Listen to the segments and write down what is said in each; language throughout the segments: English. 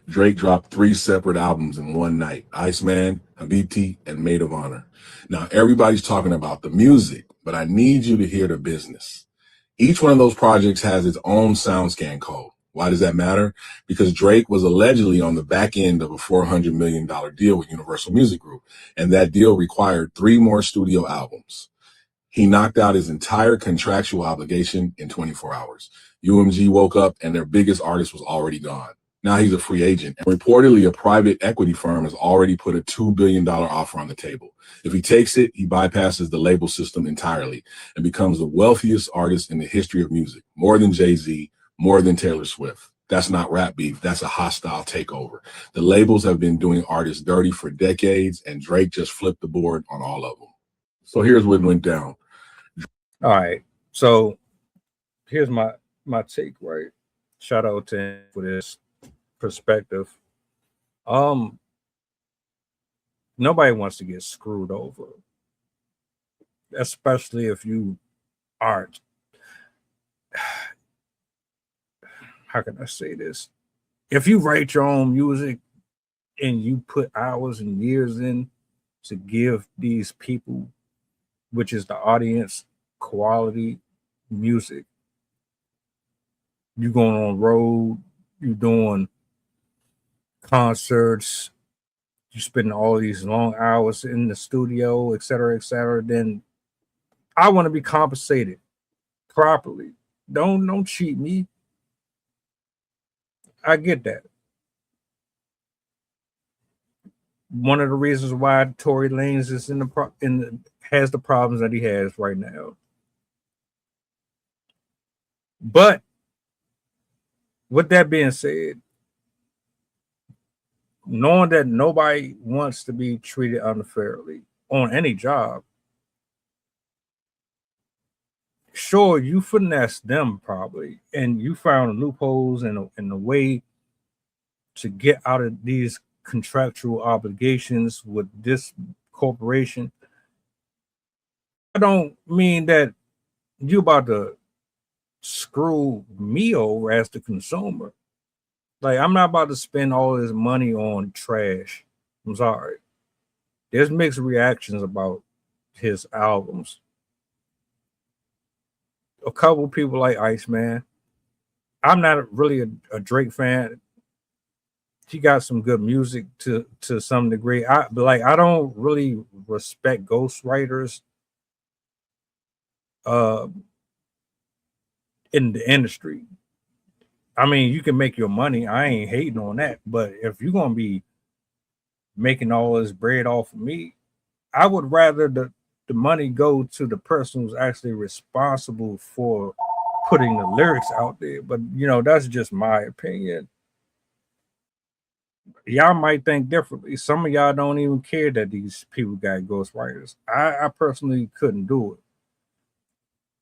Drake dropped 3 separate albums in one night: Iceman, Habibti, and Maid of Honor. Now, everybody's talking about the music, but I need you to hear the business. Each one of those projects has its own SoundScan code. Why does that matter? Because Drake was allegedly on the back end of a $400 million deal with Universal Music Group, and that deal required 3 more studio albums. He knocked out his entire contractual obligation in 24 hours. UMG woke up and their biggest artist was already gone. Now he's a free agent. And reportedly, a private equity firm has already put a $2 billion offer on the table. If he takes it, he bypasses the label system entirely and becomes the wealthiest artist in the history of music, more than Jay-Z, more than Taylor Swift. That's not rap beef. That's a hostile takeover. The labels have been doing artists dirty for decades, and Drake just flipped the board on all of them. So here's what went down. All right. So here's my take, right? Shout out to him for this perspective. Nobody wants to get screwed over, especially if you aren't. How can I say this? If you write your own music and you put hours and years in to give these people, which is the audience, quality music, you going on road, you doing concerts, you spending all these long hours in the studio, et cetera, then I want to be compensated properly. Don't cheat me. I get that. One of the reasons why Tory Lanez is has the problems that he has right now. But with that being said, knowing that nobody wants to be treated unfairly on any job, sure, you finessed them probably, and you found loopholes and a way to get out of these contractual obligations with this corporation. I don't mean that you about to screw me over as the consumer. Like, I'm not about to spend all this money on trash. I'm sorry. There's mixed reactions about his albums. A couple people like Iceman. I'm not really a Drake fan. He got some good music to some degree. But I don't really respect ghostwriters in the industry. I mean, you can make your money. I ain't hating on that. But if you're gonna be making all this bread off of me, I would rather the money go to the person who's actually responsible for putting the lyrics out there. But that's just my opinion. Y'all might think differently. Some of y'all don't even care that these people got ghostwriters. I personally couldn't do it.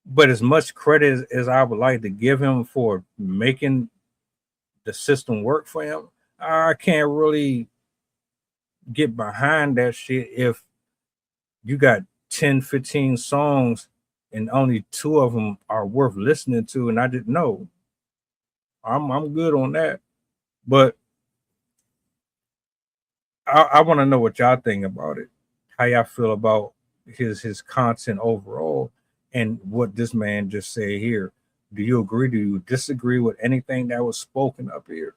But as much credit as I would like to give him for making the system work for him, I can't really get behind that shit if you got 10, 15 songs and only 2 of them are worth listening to, and I didn't know. I'm good on that. But I want to know what y'all think about it. How y'all feel about his content overall and what this man just said here. Do you agree? Do you disagree with anything that was spoken up here?